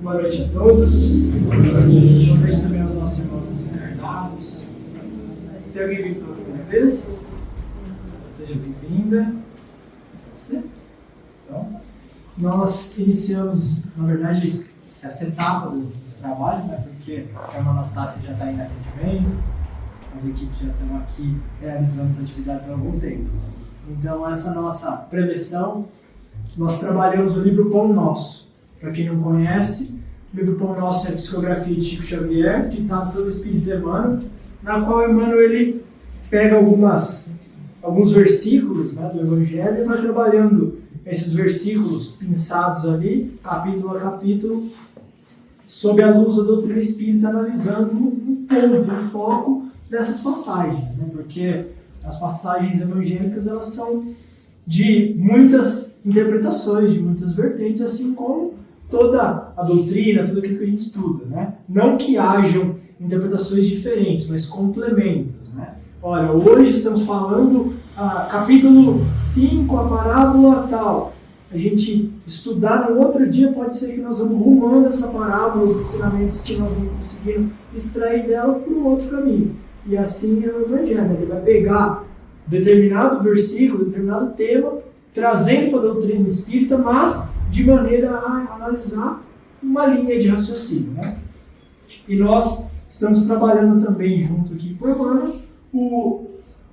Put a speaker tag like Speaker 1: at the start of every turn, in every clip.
Speaker 1: Boa noite a todos. Boa noite também aos nossos irmãos encarnados. Tem alguém vindo pela primeira vez? Seja bem-vinda. É você? Então, nós iniciamos, na verdade, essa etapa dos trabalhos, né? Porque a irmã Anastácia já está em atendimento, as equipes já estão aqui realizando as atividades há algum tempo. Então, essa nossa preleção, nós trabalhamos o livro Pão Nosso. Para quem não conhece, o livro Pão Nosso é a psicografia de Chico Xavier, ditado pelo Espírito Emmanuel, na qual Emmanuel ele pega alguns versículos, né, do Evangelho e vai trabalhando esses versículos pinçados ali, capítulo a capítulo, sob a luz da doutrina espírita, analisando o ponto, o foco dessas passagens, né, porque as passagens evangélicas elas são de muitas interpretações, de muitas vertentes, assim como toda a doutrina, tudo aquilo que a gente estuda, né? Não que hajam interpretações diferentes, mas complementos, né? Olha, hoje estamos falando capítulo 5, a parábola tal. A gente estudar no outro dia, pode ser que nós vamos rumando essa parábola, os ensinamentos que nós vamos conseguir extrair dela por um outro caminho. E assim é o Evangelho, ele vai pegar determinado versículo, determinado tema, trazendo para a doutrina espírita, mas de maneira a analisar uma linha de raciocínio, né? E nós estamos trabalhando também junto aqui por Emmanuel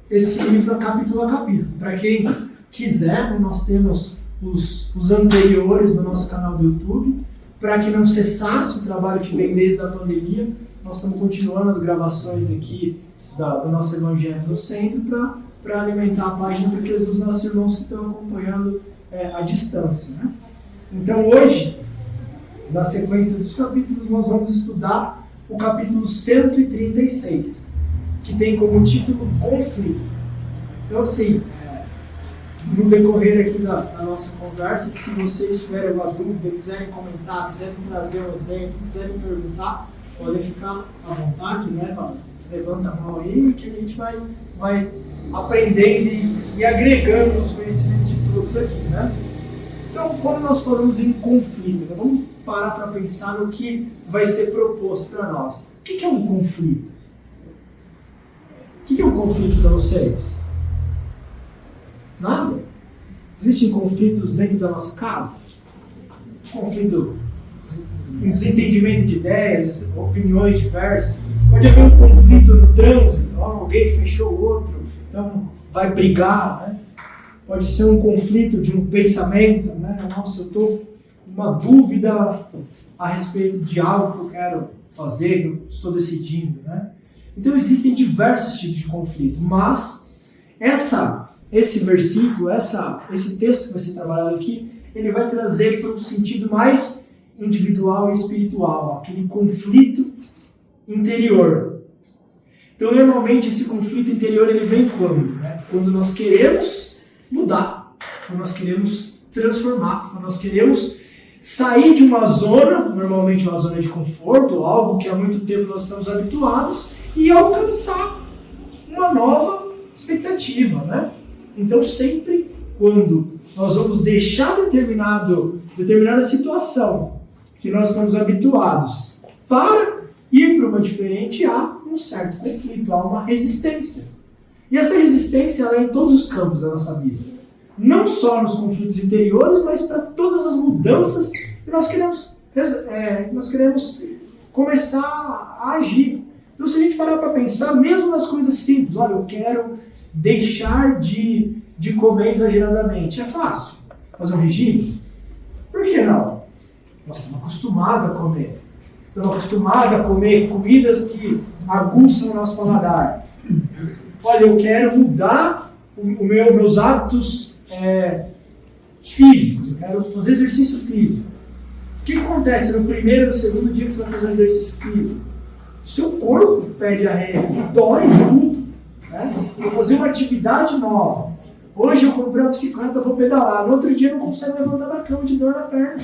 Speaker 1: esse livro capítulo a capítulo. Para quem quiser, né, nós temos os anteriores no nosso canal do YouTube. Para que não cessasse o trabalho que vem desde a pandemia, nós estamos continuando as gravações aqui do nosso Evangelho no Centro para alimentar a página para aqueles dos nossos irmãos que estão acompanhando à distância, né? Então hoje, na sequência dos capítulos, nós vamos estudar o capítulo 136, que tem como título Conflito. Então assim, no decorrer aqui da nossa conversa, se vocês tiverem alguma dúvida, quiserem comentar, quiserem trazer um exemplo, quiserem perguntar, podem ficar à vontade, né? Levanta a mão aí que a gente vai aprendendo e agregando os conhecimentos de todos aqui, né? Então, quando nós falamos em conflito, né, vamos parar para pensar no que vai ser proposto para nós. O que é um conflito? O que é um conflito para vocês? Nada? Existem conflitos dentro da nossa casa? Conflito, um desentendimento de ideias, opiniões diversas. Pode haver um conflito no trânsito, alguém fechou o outro, então vai brigar, né? Pode ser um conflito de um pensamento, né? Nossa, eu estou com uma dúvida a respeito de algo que eu quero fazer, que eu estou decidindo, né? Então existem diversos tipos de conflito, mas esse versículo, esse texto que vai ser trabalhado aqui, ele vai trazer para um sentido mais individual e espiritual, aquele conflito interior. Então, normalmente, esse conflito interior ele vem quando? Né? Quando nós queremos mudar, quando nós queremos transformar, quando nós queremos sair de uma zona, normalmente uma zona de conforto, algo que há muito tempo nós estamos habituados, e alcançar uma nova expectativa, né? Então, sempre quando nós vamos deixar determinada situação que nós estamos habituados para ir para uma diferente, há um certo conflito, há uma resistência. E essa resistência ela é em todos os campos da nossa vida. Não só nos conflitos interiores, mas para todas as mudanças que nós queremos começar a agir. Então, se a gente parar para pensar, mesmo nas coisas simples, olha, eu quero deixar de comer exageradamente. É fácil fazer um regime? Por que não? Nós estamos acostumados a comer. Estamos acostumados a comer comidas que aguçam o nosso paladar. Olha, eu quero mudar meus hábitos físicos, eu quero fazer exercício físico. O que acontece no primeiro e no segundo dia que você vai fazer um exercício físico? O seu corpo pede arrego, dói tudo. Né? Eu vou fazer uma atividade nova. Hoje eu comprei uma bicicleta, eu vou pedalar. No outro dia eu não consigo levantar da cama de dor na perna.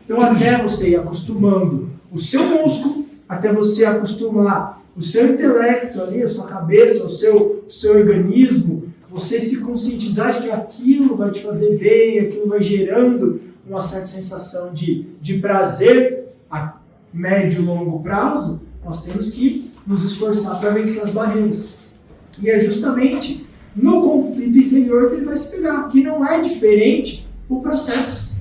Speaker 1: Então, até você ir acostumando o seu músculo, até você acostumar o seu intelecto ali, a sua cabeça, o seu organismo, você se conscientizar de que aquilo vai te fazer bem, aquilo vai gerando uma certa sensação de prazer a médio e longo prazo, nós temos que nos esforçar para vencer as barreiras. E é justamente no conflito interior que ele vai se pegar, que não é diferente o processo.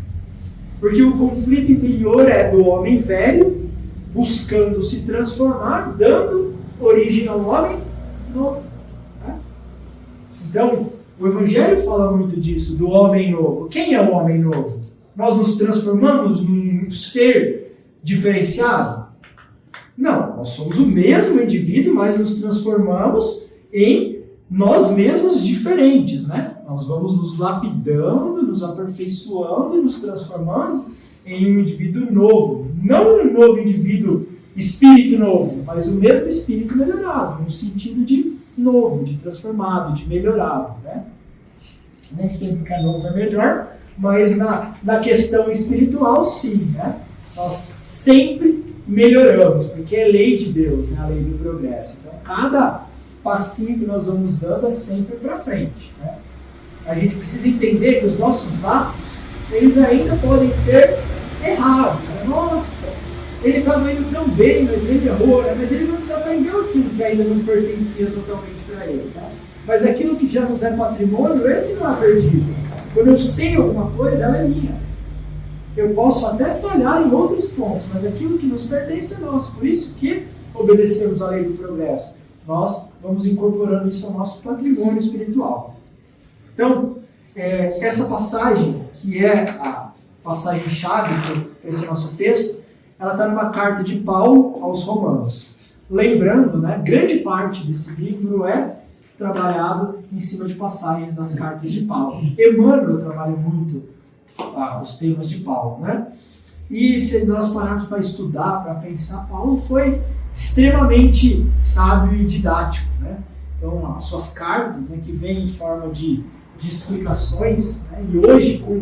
Speaker 1: Porque o conflito interior é do homem velho, buscando se transformar, dando origem ao homem novo. Né? Então, o Evangelho fala muito disso, do homem novo. Quem é o homem novo? Nós nos transformamos num ser diferenciado? Não, nós somos o mesmo indivíduo, mas nos transformamos em nós mesmos diferentes, né? Nós vamos nos lapidando, nos aperfeiçoando e nos transformando em um indivíduo novo. Não um novo indivíduo, espírito novo, mas o mesmo espírito melhorado, no sentido de novo, de transformado, de melhorado, né? Nem sempre que é novo é melhor, mas na questão espiritual, sim, né? Nós sempre melhoramos, porque é lei de Deus, né? A lei do progresso. Então, cada passinho que nós vamos dando é sempre para frente, né? A gente precisa entender que os nossos atos, eles ainda podem ser errados. Né? Nossa, ele estava indo tão bem, mas ele errou, né? Mas ele não desaprendeu aquilo que ainda não pertencia totalmente para ele. Tá? Mas aquilo que já nos é patrimônio, esse não é perdido. Quando eu sei alguma coisa, ela é minha. Eu posso até falhar em outros pontos, mas aquilo que nos pertence é nosso. Por isso que obedecemos à lei do progresso. Nós vamos incorporando isso ao nosso patrimônio espiritual. Então, essa passagem, que é a passagem-chave para esse nosso texto, ela está numa carta de Paulo aos Romanos. Lembrando, né, grande parte desse livro é trabalhado em cima de passagens das cartas de Paulo. Emmanuel trabalha muito os temas de Paulo, né? E se nós pararmos para estudar, para pensar, Paulo foi extremamente sábio e didático, né? Então, as suas cartas, né, que vêm em forma de explicações, né? E hoje, com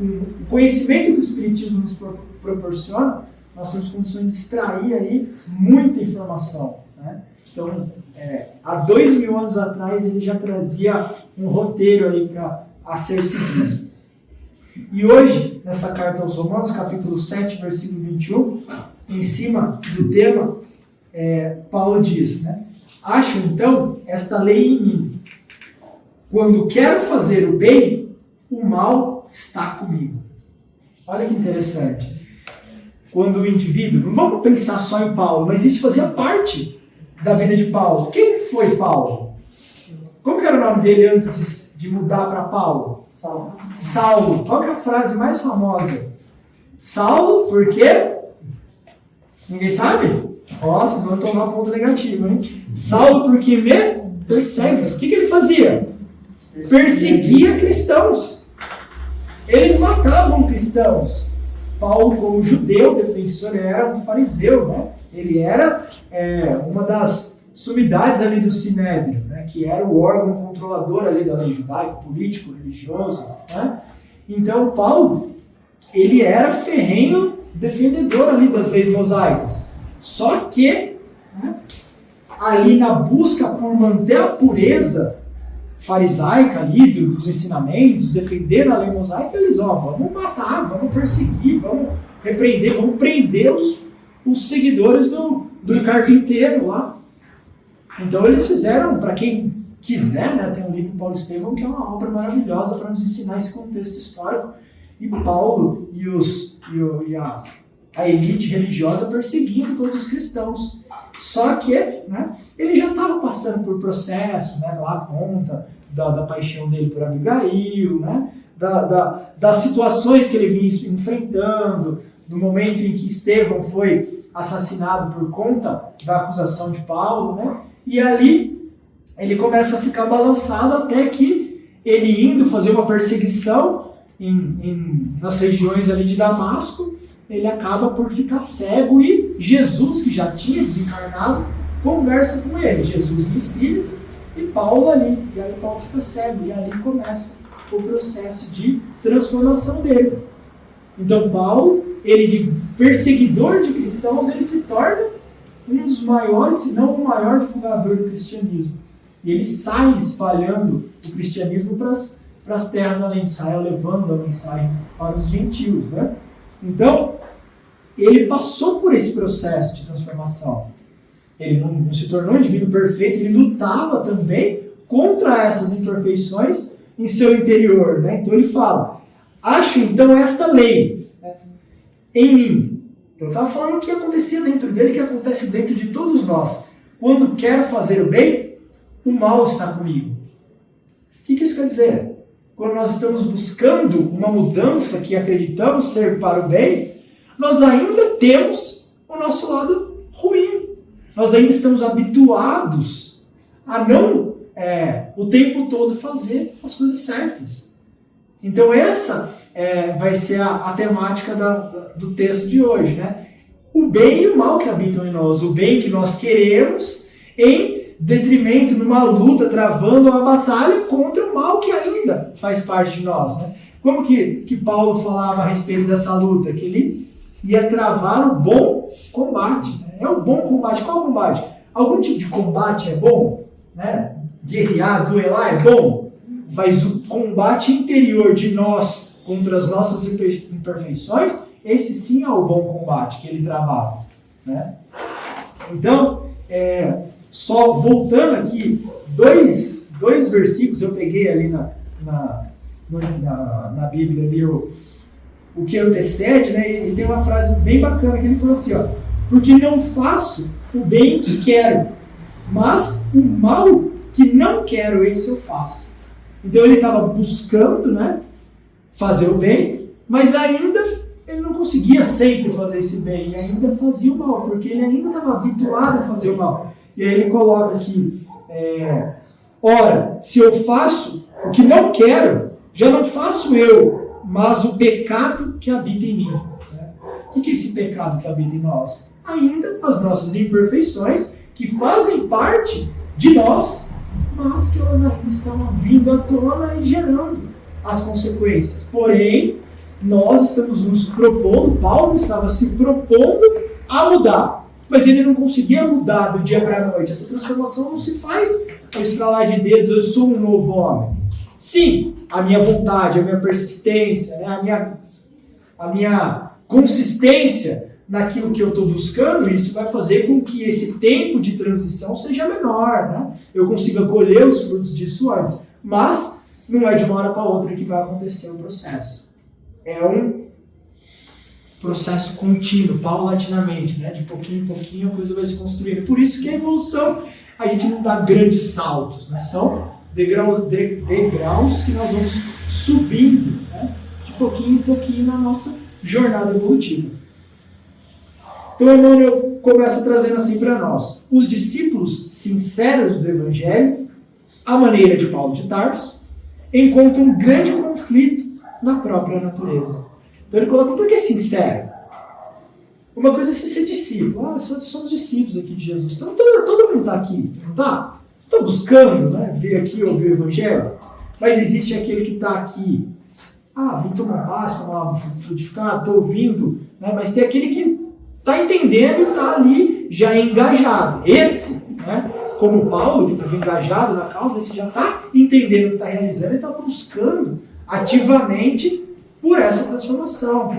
Speaker 1: o conhecimento que o Espiritismo nos proporciona, nós temos condições de extrair aí muita informação, né? Então, há 2000 anos atrás, ele já trazia um roteiro aí a ser seguido. E hoje, nessa carta aos Romanos, capítulo 7, versículo 21, em cima do tema, Paulo diz, né? Acho, então, esta lei em mim. Quando quero fazer o bem, o mal está comigo. Olha que interessante. Quando o indivíduo, não vamos pensar só em Paulo, mas isso fazia parte da vida de Paulo. Quem foi Paulo? Como que era o nome dele antes de mudar para Paulo? Saulo. Qual que é a frase mais famosa? Saulo, por quê? Ninguém sabe? Ó, vocês vão tomar ponto negativo, hein? Saulo, porque me persegue. O que ele fazia? Perseguia cristãos. Eles matavam cristãos. Paulo, como judeu defensor, ele era um fariseu, né? Ele era uma das sumidades ali do Sinédrio, né? Que era o órgão controlador ali da lei judaica, político, religioso, né? Então, Paulo, ele era ferrenho defendedor ali das leis mosaicas. Só que, né, ali na busca por manter a pureza farisaica ali dos ensinamentos, defender a lei mosaica, eles, vamos matar, vamos perseguir, vamos repreender, vamos prender os seguidores do carpinteiro lá. Então eles fizeram, para quem quiser, né, tem um livro Paulo Estevão, que é uma obra maravilhosa para nos ensinar esse contexto histórico, e Paulo e a elite religiosa perseguindo todos os cristãos. Só que, né, ele já estava passando por processos, né, lá conta da paixão dele por Abigail, né, das situações que ele vinha enfrentando, do momento em que Estevão foi assassinado por conta da acusação de Paulo, né, e ali ele começa a ficar balançado até que ele indo fazer uma perseguição nas regiões ali de Damasco, ele acaba por ficar cego e Jesus, que já tinha desencarnado, conversa com ele, Jesus em espírito, e Paulo ali. E aí Paulo fica cego, e ali começa o processo de transformação dele. Então Paulo, ele de perseguidor de cristãos, ele se torna um dos maiores, se não o maior divulgador do cristianismo. E ele sai espalhando o cristianismo para as terras além de Israel, levando a mensagem para os gentios, né? Então, ele passou por esse processo de transformação. Ele não se tornou um indivíduo perfeito, ele lutava também contra essas imperfeições em seu interior. Né? Então ele fala, acho então esta lei, né, em mim. Eu estava falando o que acontecia dentro dele, que acontece dentro de todos nós. Quando quero fazer o bem, o mal está comigo. O que isso quer dizer? Quando nós estamos buscando uma mudança que acreditamos ser para o bem, nós ainda temos o nosso lado ruim. Nós ainda estamos habituados a não o tempo todo fazer as coisas certas. Então essa vai ser a temática do texto de hoje, né? O bem e o mal que habitam em nós. O bem que nós queremos em detrimento, numa luta, travando uma batalha contra o mal que ainda faz parte de nós. Né? Como que Paulo falava a respeito dessa luta? Que ele ia travar o bom combate. Né? É o bom combate. Qual combate? Algum tipo de combate é bom? Né? Guerrear, duelar é bom? Mas o combate interior de nós contra as nossas imperfeições, esse sim é o bom combate que ele travava. Né? Então, só voltando aqui, dois versículos eu peguei ali na Bíblia, ali, o que antecede, né? E tem uma frase bem bacana que ele falou assim, ó, porque não faço o bem que quero, mas o mal que não quero, esse eu faço. Então ele estava buscando, né, fazer o bem, mas ainda ele não conseguia sempre fazer esse bem, ele ainda fazia o mal, porque ele ainda estava habituado a fazer o mal. E aí ele coloca aqui, ora, se eu faço o que não quero, já não faço eu, mas o pecado que habita em mim. Né? O que é esse pecado que habita em nós? Ainda as nossas imperfeições, que fazem parte de nós, mas que elas ainda estão vindo à tona e gerando as consequências. Porém, nós estamos nos propondo, Paulo estava se propondo a mudar. Mas ele não conseguia mudar do dia para a noite. Essa transformação não se faz ao estralar de dedos, eu sou um novo homem. Sim, a minha vontade, a minha persistência, né, a minha consistência naquilo que eu estou buscando, isso vai fazer com que esse tempo de transição seja menor. Né? Eu consiga colher os frutos disso antes. Mas não é de uma hora para outra que vai acontecer o processo. É um processo contínuo, paulatinamente, né? De pouquinho em pouquinho a coisa vai se construindo. Por isso que a evolução, a gente não dá grandes saltos, né? São degraus que nós vamos subindo, né? De pouquinho em pouquinho na nossa jornada evolutiva. Então, Emmanuel começa trazendo assim para nós: os discípulos sinceros do Evangelho, à maneira de Paulo de Tarso, encontram um grande conflito na própria natureza. Então ele coloca, por que sincero? Uma coisa é ser discípulo. Somos discípulos aqui de Jesus. Então todo mundo está aqui, não está? Estou buscando, né, vir aqui ouvir o Evangelho. Mas existe aquele que está aqui. Vim tomar paz, tomar frutificado, estou ouvindo. Né, mas tem aquele que está entendendo e está ali já engajado. Esse, né, como Paulo, que estava engajado na causa, esse já está entendendo o que está realizando e está buscando ativamente por essa transformação,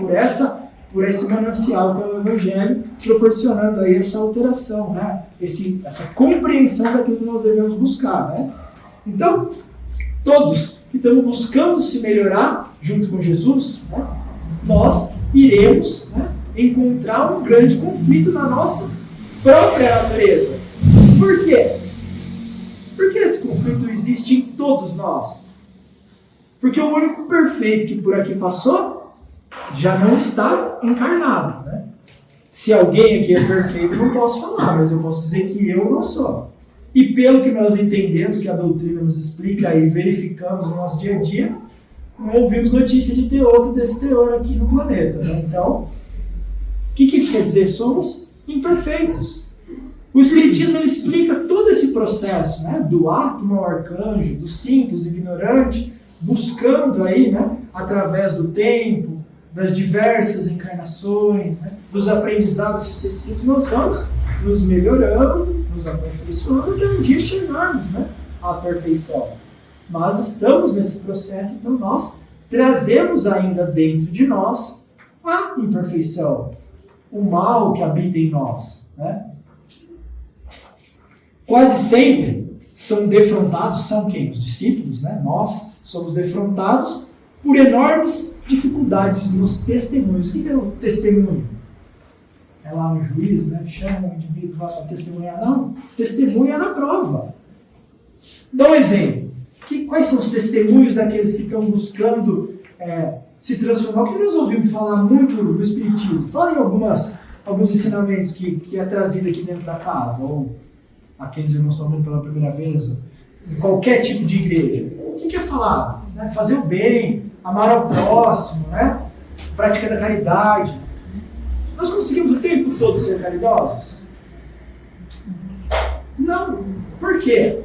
Speaker 1: por esse manancial que é o Evangelho, proporcionando aí essa alteração, né? Essa compreensão daquilo que nós devemos buscar. Né? Então, todos que estamos buscando se melhorar junto com Jesus, né, nós iremos, né, encontrar um grande conflito na nossa própria natureza. Por quê? Porque esse conflito existe em todos nós. Porque o único perfeito que por aqui passou já não está encarnado. Né? Se alguém aqui é perfeito, eu não posso falar, mas eu posso dizer que eu não sou. E pelo que nós entendemos, que a doutrina nos explica e verificamos no nosso dia a dia, não ouvimos notícia de ter outro desse teor aqui no planeta. Né? Então, o que isso quer dizer? Somos imperfeitos. O Espiritismo ele explica todo esse processo, né? Do átomo ao arcanjo, do simples, do ignorante, buscando aí, né, através do tempo, das diversas encarnações, né, dos aprendizados sucessivos, nós vamos nos melhorando, nos aperfeiçoando até um dia chegarmos, né, à perfeição. Mas estamos nesse processo, então nós trazemos ainda dentro de nós a imperfeição. o mal que habita em nós, né? Quase sempre são defrontados, são quem? Os discípulos, né? Nós somos defrontados por enormes dificuldades nos testemunhos. O que é o testemunho? É lá no juiz, né? Chama o indivíduo lá para testemunhar. Não, testemunho é na prova. Dá um exemplo. Quais são os testemunhos daqueles que estão buscando se transformar? O que nós ouvimos falar muito no Espiritismo? Fala em alguns ensinamentos que é trazido aqui dentro da casa, ou aqueles irmãos estão vendo pela primeira vez, em qualquer tipo de igreja. O que é falado? Né? Fazer o bem, amar ao próximo, né? Prática da caridade. Nós conseguimos o tempo todo ser caridosos? Não. Por quê?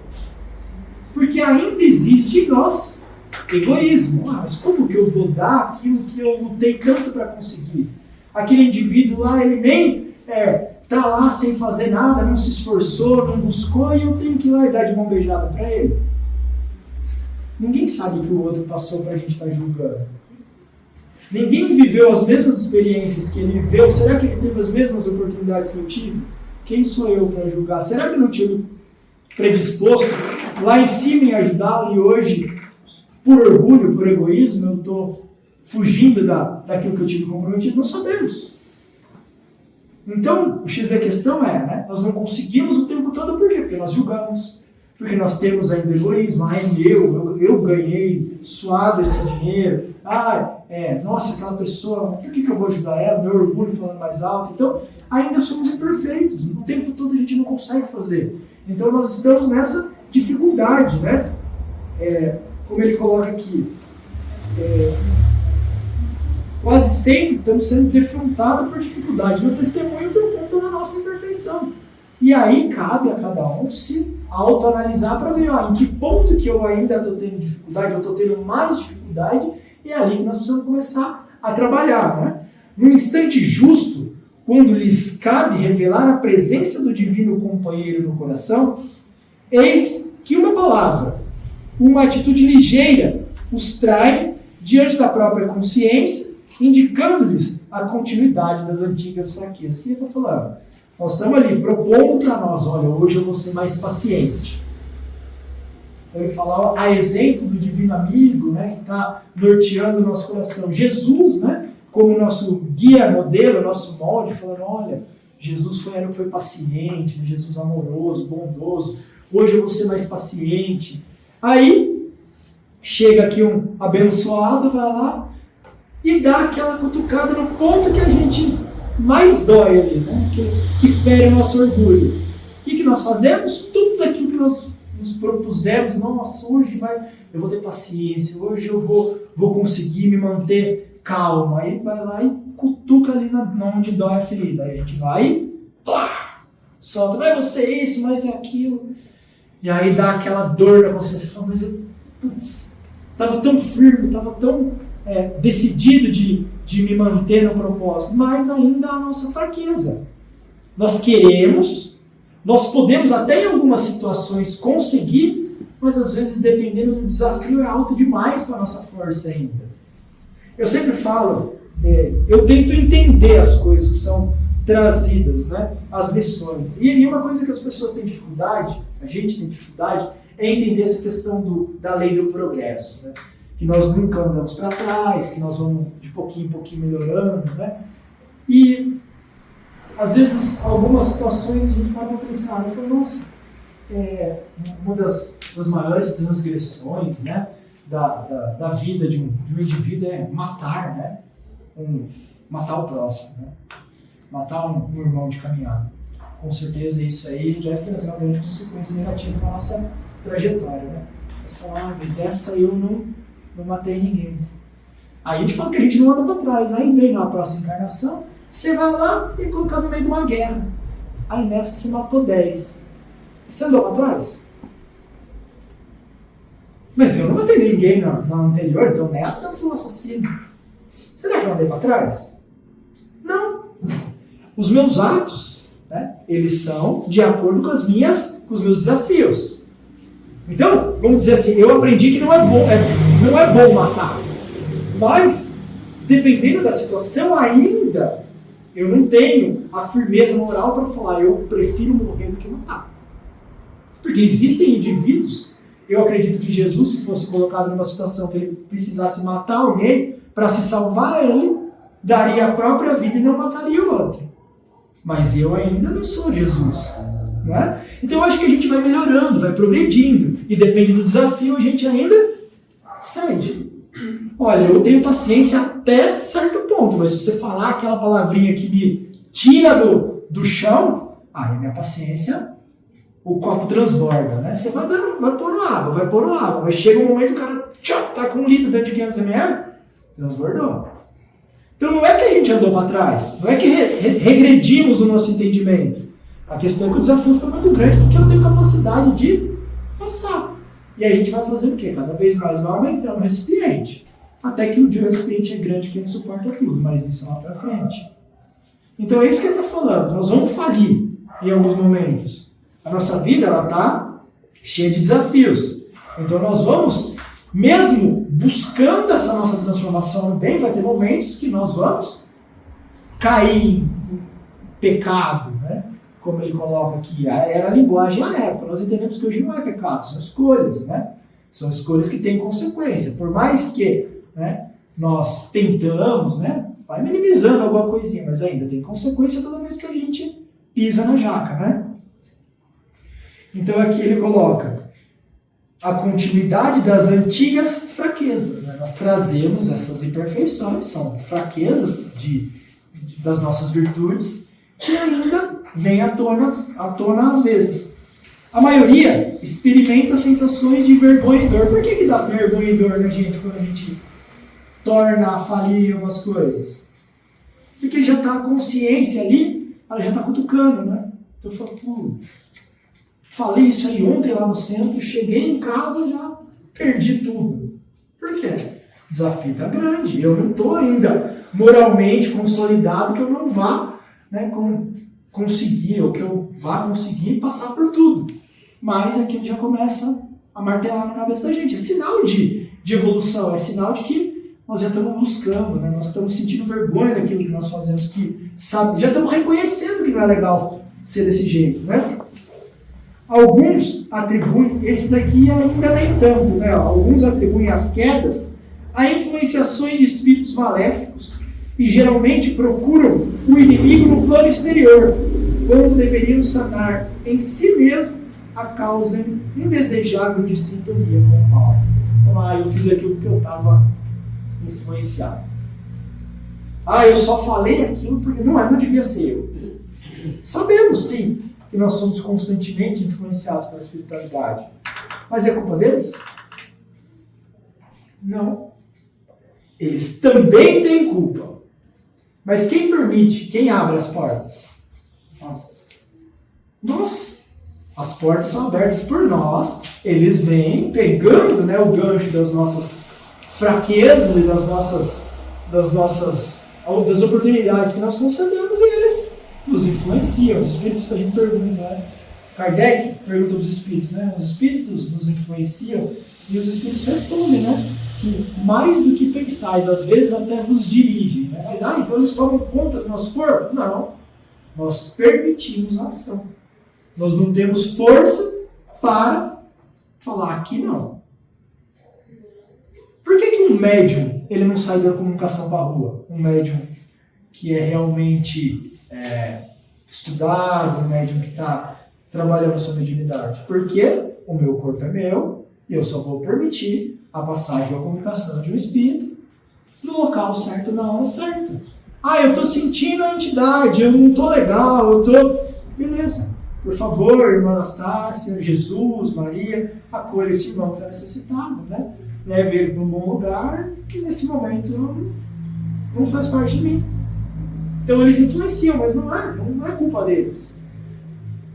Speaker 1: Porque ainda existe em nós egoísmo. Mas como que eu vou dar aquilo que eu lutei tanto para conseguir? Aquele indivíduo lá, ele nem está lá sem fazer nada, não se esforçou, não buscou, e eu tenho que ir lá e dar de mão beijada para ele. Ninguém sabe o que o outro passou para a gente estar julgando. Ninguém viveu as mesmas experiências que ele viveu. Será que ele teve as mesmas oportunidades que eu tive? Quem sou eu para julgar? Será que eu não tive predisposto lá em cima em ajudá-lo, e hoje, por orgulho, por egoísmo, eu estou fugindo daquilo que eu tive comprometido? Não sabemos. Então, o X da questão né? Nós não conseguimos o tempo todo, por quê? Porque nós julgamos, porque nós temos ainda egoísmo. Eu ganhei suado esse dinheiro. Nossa, aquela pessoa, por que eu vou ajudar ela? Meu orgulho falando mais alto. Então, ainda somos imperfeitos. O tempo todo a gente não consegue fazer. Então, nós estamos nessa dificuldade, né? Como ele coloca aqui, quase sempre estamos sendo defrontados por dificuldade no testemunho por conta da nossa imperfeição. E aí cabe a cada um se autoanalisar para ver em que ponto que eu ainda estou tendo dificuldade, eu estou tendo mais dificuldade, e é ali que nós precisamos começar a trabalhar. Né? No instante justo, quando lhes cabe revelar a presença do divino companheiro no coração, eis que uma palavra, uma atitude ligeira, os trai diante da própria consciência, indicando-lhes a continuidade das antigas fraquezas. O que ele está falando? Nós estamos ali propondo para nós, olha, hoje eu vou ser mais paciente. Então ele fala a exemplo do divino amigo, né, que está norteando o nosso coração. Jesus, né, como nosso guia, modelo, nosso molde, falando, olha, Jesus foi paciente, Jesus amoroso, bondoso, hoje eu vou ser mais paciente. Aí, chega aqui um abençoado, vai lá e dá aquela cutucada no ponto que a gente mais dói ali, né? que fere o nosso orgulho. O que nós fazemos? Tudo aquilo que nós nos propusemos, nossa, hoje eu vou ter paciência, hoje eu vou conseguir me manter calmo. Aí vai lá e cutuca ali onde dói a ferida. Aí a gente vai e solta, não é você isso, mas é aquilo. E aí dá aquela dor na consciência, fala, mas eu estava tão firme, estava tão decidido de me manter no propósito, mas ainda a nossa fraqueza. Nós queremos, nós podemos até em algumas situações conseguir, mas às vezes dependendo do desafio é alto demais para a nossa força ainda. Eu sempre falo, eu tento entender as coisas que são trazidas, né, as lições. E uma coisa que as pessoas têm dificuldade, a gente tem dificuldade, é entender essa questão da lei do progresso, né? Que nós nunca andamos para trás, que nós vamos de pouquinho em pouquinho melhorando, né? E às vezes algumas situações a gente pode pensar, eu falo, nossa, uma das maiores transgressões, né, da vida de um indivíduo é matar, né? Matar o próximo, né? Matar um irmão de caminhada. Com certeza isso aí deve trazer uma grande consequência negativa para a nossa trajetória, né? Você fala, mas essa eu não matei ninguém. Aí a gente fala que a gente não anda para trás. Aí vem na próxima encarnação, você vai lá e colocar no meio de uma guerra. Aí nessa você matou 10. Você andou para trás? Mas eu não matei ninguém na anterior, então nessa eu fui um assassino. Será que eu andei para trás? Não. Os meus atos, né, eles são de acordo com os meus desafios. Então, vamos dizer assim, eu aprendi que não é bom matar. Mas, dependendo da situação, ainda Eu não tenho a firmeza moral para falar, eu prefiro morrer do que matar. Porque existem indivíduos, eu acredito que Jesus, se fosse colocado numa situação que ele precisasse matar alguém, para se salvar ele, daria a própria vida e não mataria o outro. Mas eu ainda não sou Jesus. Né? Então eu acho que a gente vai melhorando, vai progredindo. E depende do desafio, a gente ainda cede. Olha, eu tenho paciência até certo ponto, mas se você falar aquela palavrinha que me tira do chão, aí minha paciência, o copo transborda, né? Você vai pondo água, mas chega um momento que o cara tá com 1 litro dentro de 500 ml, transbordou. Então não é que a gente andou para trás, não é que regredimos o nosso entendimento. A questão é que o desafio foi muito grande porque eu tenho capacidade de passar. E aí a gente vai fazendo o quê? Cada vez mais vai aumentando o recipiente. Até que um dia o recipiente é grande que ele suporta tudo, mas isso é lá para frente. Então é isso que ele está falando. Nós vamos falir em alguns momentos. A nossa vida está cheia de desafios. Então nós vamos, mesmo buscando essa nossa transformação no bem, vai ter momentos que nós vamos cair em pecado, né? Como ele coloca aqui, era a linguagem à época. Nós entendemos que hoje não é pecado, são escolhas, né? São escolhas que têm consequência. Por mais que, né, nós tentamos, né, vai minimizando alguma coisinha, mas ainda tem consequência toda vez que a gente pisa na jaca, né? Então aqui ele coloca a continuidade das antigas fraquezas. Né? Nós trazemos essas imperfeições, são fraquezas das nossas virtudes, que ainda vem à tona às vezes. A maioria experimenta sensações de vergonha e dor. Por que dá vergonha e dor na gente quando a gente torna a falir algumas coisas? Porque já está a consciência ali, ela já está cutucando, né? Então eu falo, putz, falei isso aí ontem lá no centro, cheguei em casa e já perdi tudo. Por quê? O desafio está grande. Eu não estou ainda moralmente consolidado que eu não vá, né, conseguir, ou que eu vá conseguir passar por tudo. Mas aqui já começa a martelar na cabeça da gente. É sinal de evolução, é sinal de que nós já estamos buscando, né? Nós estamos sentindo vergonha daquilo que nós fazemos, que já estamos reconhecendo que não é legal ser desse jeito, né? Alguns atribuem, esses aqui ainda nem tanto, né? Alguns atribuem as quedas a influenciações de espíritos maléficos e geralmente procuram o inimigo no plano exterior, quando deveriam sanar em si mesmo a causa indesejável de sintonia com o mal. Então, eu fiz aquilo porque eu estava influenciado. Eu só falei aquilo porque não devia ser eu. Sabemos, sim, que nós somos constantemente influenciados pela espiritualidade. Mas é culpa deles? Não. Eles também têm culpa. Mas quem permite, quem abre as portas? Nós. As portas são abertas por nós. Eles vêm pegando, né, o gancho das nossas fraquezas e das oportunidades que nós concedemos, e eles nos influenciam. Os espíritos, a gente pergunta, né? Kardec pergunta aos espíritos, né? Os espíritos nos influenciam, e os espíritos respondem, né? Que mais do que pensais, às vezes até vos dirigem, né? Mas, então eles tomam conta do nosso corpo? Não. Nós permitimos a ação. Nós não temos força para falar aqui não. Por que um médium ele não sai da comunicação para a rua? Um médium que é realmente estudado, um médium que está trabalhando a sua mediunidade. Porque o meu corpo é meu e eu só vou permitir a passagem da comunicação de um espírito no local certo, na hora certa. Eu estou sentindo a entidade, eu não estou legal, eu estou... Beleza. Por favor, irmã Anastácia, Jesus, Maria, acolha esse irmão que está necessitado, né? Leve ele para um bom lugar, que nesse momento não faz parte de mim. Então eles influenciam, mas não é culpa deles.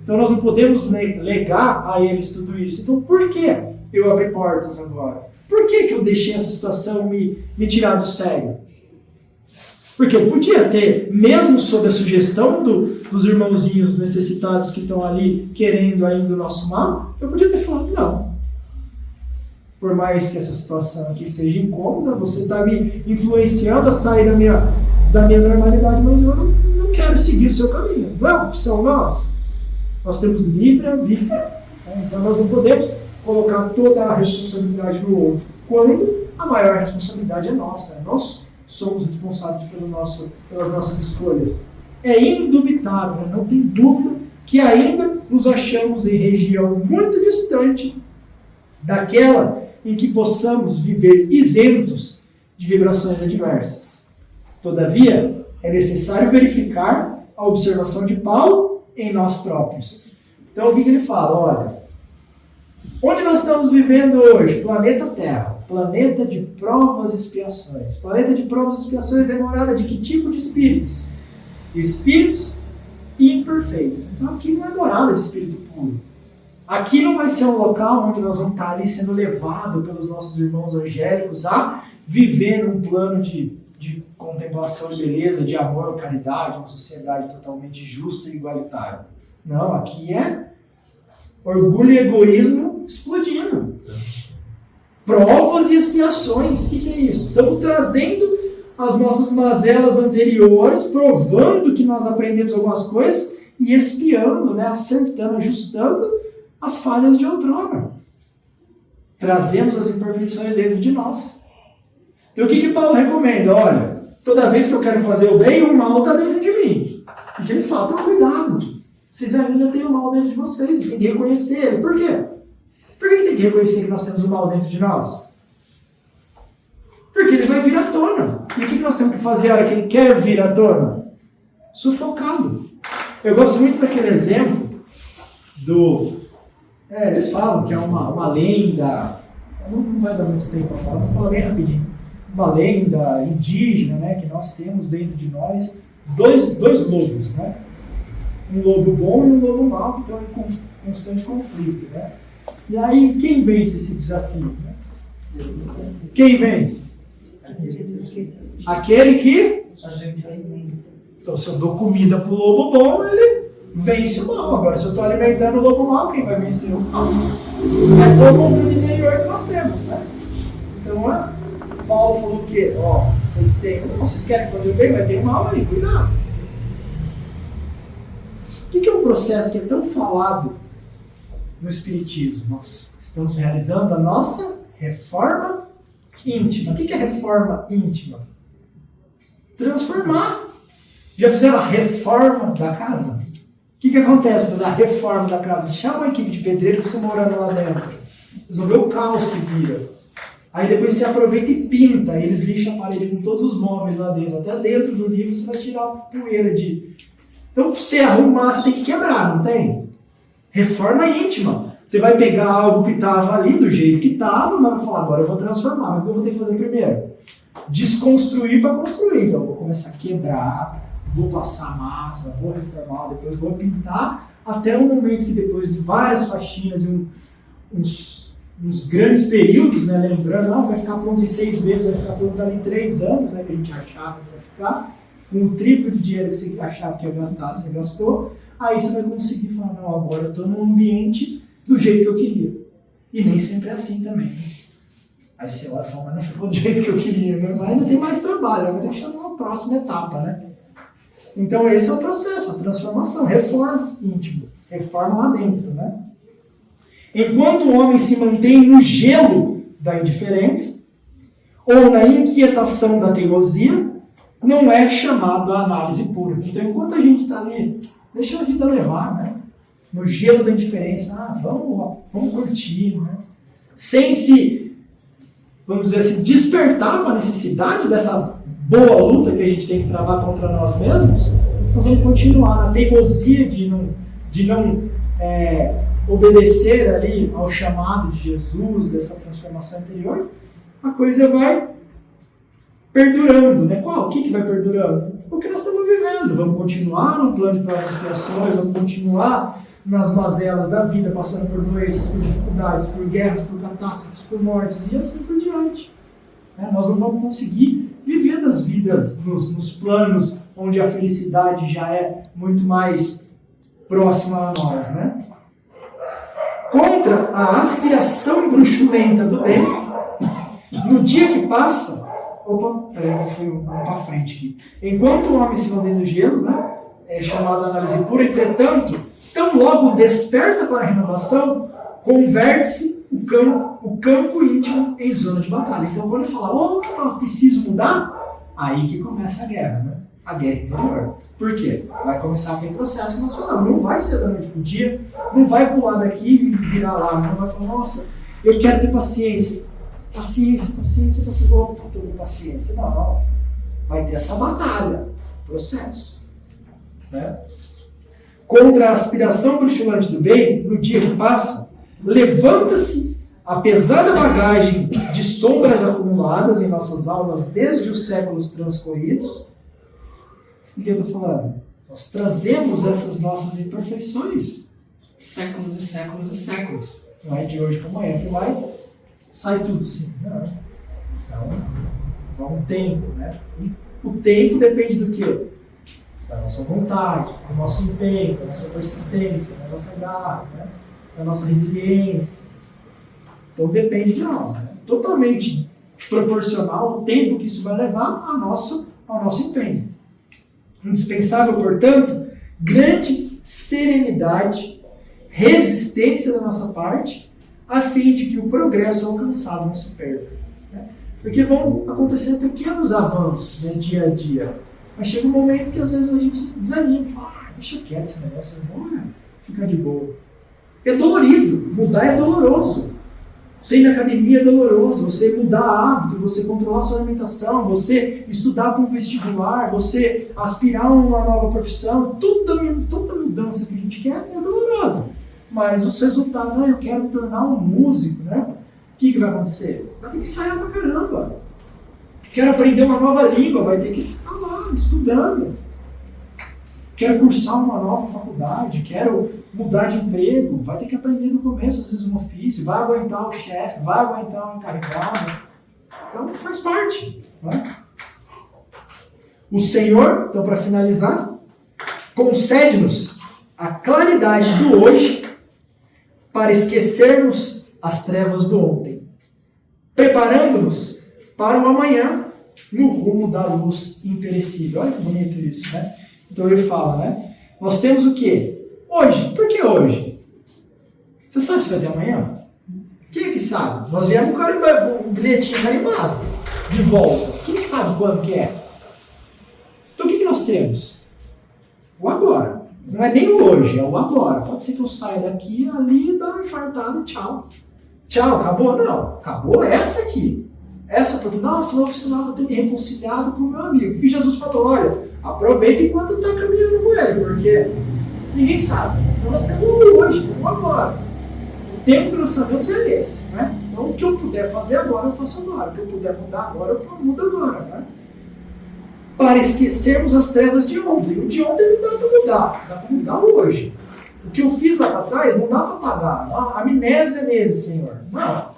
Speaker 1: Então nós não podemos negar a eles tudo isso. Então por que eu abri portas agora? Por que eu deixei essa situação me tirar do sério? Porque eu podia ter, mesmo sob a sugestão dos irmãozinhos necessitados que estão ali querendo ainda o nosso mal, eu podia ter falado não. Por mais que essa situação aqui seja incômoda, você está me influenciando a sair da minha normalidade, mas eu não quero seguir o seu caminho. Não é uma opção nossa. Nós temos livre-arbítrio. Então nós não podemos colocar toda a responsabilidade no outro, quando a maior responsabilidade é nossa. Nós somos responsáveis pelas nossas escolhas. É indubitável, não tem dúvida, que ainda nos achamos em região muito distante daquela em que possamos viver isentos de vibrações adversas. Todavia, é necessário verificar a observação de Paulo em nós próprios. Então, o que ele fala? Olha, onde nós estamos vivendo hoje? Planeta Terra. Planeta de provas e expiações. Planeta de provas e expiações é morada de que tipo de espíritos? Espíritos imperfeitos. Então, aqui não é morada de espírito puro. Aqui não vai ser um local onde nós vamos estar ali sendo levados pelos nossos irmãos angélicos a viver num plano de contemplação de beleza, de amor, caridade, uma sociedade totalmente justa e igualitária. Não, aqui é orgulho e egoísmo explodindo. Provas e expiações. O que é isso? Estamos trazendo as nossas mazelas anteriores, provando que nós aprendemos algumas coisas e expiando, né, acertando, ajustando as falhas de outrora. Trazemos as imperfeições dentro de nós. Então o que Paulo recomenda? Olha, toda vez que eu quero fazer o bem, o mal está dentro de mim. O que ele fala? Toma cuidado. Vocês ainda têm o mal dentro de vocês. Tem que reconhecer ele. Por quê? Por que tem que reconhecer que nós temos o mal dentro de nós? Porque ele vai vir à tona. E o que nós temos que fazer na hora que ele quer vir à tona? Sufocá-lo. Eu gosto muito daquele exemplo do... eles falam que é uma lenda... Não vai dar muito tempo para falar, vou falar bem rapidinho. Uma lenda indígena, né, que nós temos dentro de nós dois lobos, né? Um lobo bom e um lobo mau, que estão em constante conflito, né? E aí, quem vence esse desafio? Né? Quem vence? Aquele que... Então, se eu dou comida para o lobo bom, ele vence o mal. Agora, se eu estou alimentando o lobo mau, quem vai vencer o mal? Esse é o conflito interior que nós temos, né? Então, Paulo falou o quê? Vocês querem fazer o bem, mas tem o mal aí, cuidado. O que é um processo que é tão falado no Espiritismo? Nós estamos realizando a nossa reforma íntima. O que é reforma íntima? Transformar. Já fizeram a reforma da casa? O que acontece para fazer a reforma da casa? Chama a equipe de pedreiro que você morando lá dentro. Eles vão ver o caos que vira. Aí depois você aproveita e pinta. Aí eles lixam a parede com todos os móveis lá dentro. Até dentro do livro você vai tirar a poeira de... Então, para você arrumar, você tem que quebrar, não tem? Reforma íntima. Você vai pegar algo que estava ali, do jeito que estava, mas vai falar, agora eu vou transformar. Mas o que eu vou ter que fazer primeiro? Desconstruir para construir. Então, eu vou começar a quebrar, vou passar massa, vou reformar, depois vou pintar, até o momento que depois de várias faxinas e uns grandes períodos, né, lembrando, vai ficar pronto em 6 meses, vai ficar pronto ali em 3 anos, né, que a gente achava que vai ficar, com o triplo de dinheiro que você achava que ia gastar, você gastou, aí você vai conseguir falar, não, agora eu estou num ambiente do jeito que eu queria. E nem sempre é assim também, né? Aí você olha e fala, mas não ficou do jeito que eu queria, né? Mas ainda tem mais trabalho, vai ter que chamar a próxima etapa, né? Então esse é o processo, a transformação, reforma íntima, reforma lá dentro, né? Enquanto o homem se mantém no gelo da indiferença, ou na inquietação da teimosia, não é chamado a análise pura. Então, enquanto a gente está ali, deixa a vida levar, né? No gelo da indiferença, vamos curtir, né? Sem se, vamos dizer assim, despertar para a necessidade dessa boa luta que a gente tem que travar contra nós mesmos, nós vamos continuar na teimosia de não obedecer ali ao chamado de Jesus, dessa transformação interior, a coisa vai perdurando, né? O que vai perdurando? O que nós estamos vivendo. Vamos continuar no plano de provas e expiações, vamos continuar nas mazelas da vida, passando por doenças, por dificuldades, por guerras, por catástrofes, por mortes e assim por diante. Nós não vamos conseguir viver das vidas nos planos onde a felicidade já é muito mais próxima a nós, né? Contra a aspiração bruxulenta do bem, no dia que passa... Opa, peraí, eu fui para frente aqui. Enquanto o homem se mantém no gelo, né? é chamada análise pura, entretanto, tão logo desperta para a renovação, converte-se o campo íntimo em zona de batalha. Então, quando ele fala, opa, preciso mudar, aí que começa a guerra, né? A guerra interior. Por quê? Vai começar aquele processo emocional. Não vai ser da noite pro dia, não vai pular daqui e virar lá, não vai falar, nossa, eu quero ter paciência. Paciência, opa, estou com paciência. Não, vai ter essa batalha, processo. Né? Contra a aspiração para o estimulante do bem, no dia que passa, levanta-se a pesada bagagem de sombras acumuladas em nossas aulas desde os séculos transcorridos. O que eu estou falando? Nós trazemos essas nossas imperfeições séculos e séculos e séculos. Não é de hoje para amanhã que sai tudo sim. Não. Então, um tempo, né? E o tempo depende do quê? Da nossa vontade, do nosso empenho, da nossa persistência, da nossa garra, né? Da nossa resiliência. Então depende de nós. Né? Totalmente proporcional o tempo que isso vai levar ao nosso empenho. Indispensável, portanto, grande serenidade, resistência da nossa parte, a fim de que o progresso alcançado não se perda. Né? Porque vão acontecer pequenos avanços, né, dia a dia. Mas chega um momento que às vezes a gente desanima e fala, deixa quieto esse negócio, eu vou ficar de boa. É dolorido, mudar é doloroso. Você ir na academia é doloroso, você mudar hábito, você controlar sua alimentação, você estudar para um vestibular, você aspirar a uma nova profissão, toda mudança que a gente quer é dolorosa. Mas os resultados, eu quero me tornar um músico, né? O que vai acontecer? Vai ter que ensaiar pra caramba. Quero aprender uma nova língua, vai ter que ficar lá, estudando. Quero cursar uma nova faculdade, quero mudar de emprego, vai ter que aprender do começo, às vezes, um ofício, vai aguentar o chefe, vai aguentar o encarregado. Então, faz parte. Né? O Senhor, então, para finalizar, concede-nos a claridade do hoje para esquecermos as trevas do ontem, preparando-nos para o amanhã no rumo da luz imperecível. Olha que bonito isso, né? Então ele fala, né? Nós temos o quê? Hoje. Por que hoje? Você sabe se vai ter amanhã? Quem é que sabe? Nós viemos com um bilhetinho carimbado de volta. Quem sabe quando que é? Então o que nós temos? O agora. Não é nem o hoje, é o agora. Pode ser que eu saia daqui, ali, dar uma infartada e tchau. Tchau, acabou? Não. Acabou essa aqui. Essa oportunidade, nossa, eu precisava ter me reconciliado com o meu amigo. O que Jesus falou? Olha, aproveita enquanto está caminhando com ele, porque ninguém sabe. Então nós temos hoje, temos agora. O tempo que nós sabemos é esse. Né? Então o que eu puder fazer agora, eu faço agora. O que eu puder mudar agora, eu mudo agora. Né? Para esquecermos as trevas de ontem. O de ontem não dá para mudar, dá para mudar hoje. O que eu fiz lá para trás não dá para apagar. A amnésia nele, Senhor. Não.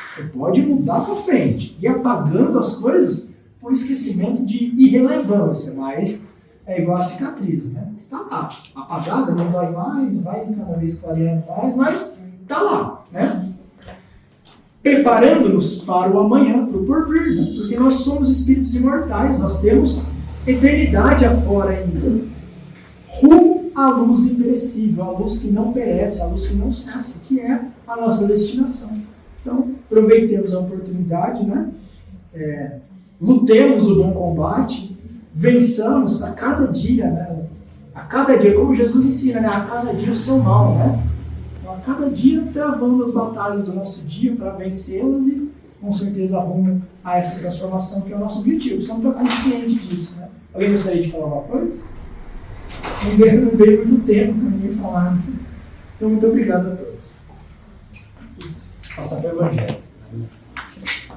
Speaker 1: Você pode mudar para frente, ir apagando as coisas por esquecimento de irrelevância, mas é igual a cicatriz, né? Tá lá, apagada, não dói mais, vai cada vez clareando mais, mas tá lá, né? Preparando-nos para o amanhã, para o porvir, né? Porque nós somos espíritos imortais, nós temos eternidade afora ainda. Rumo à luz imperecível, a luz que não perece, a luz que não cessa, que é a nossa destinação. Então, aproveitemos a oportunidade, né? Lutemos o bom combate, vençamos a cada dia, né? A cada dia, como Jesus ensina, né? A cada dia o seu mal, né? Então, a cada dia travando as batalhas do nosso dia para vencê-las e, com certeza, rumo a essa transformação que é o nosso objetivo. Precisamos estar consciente disso, né? Alguém gostaria de falar alguma coisa? Não dei muito tempo para ninguém falar. Então, muito obrigado a todos. Passar para o Evangelho.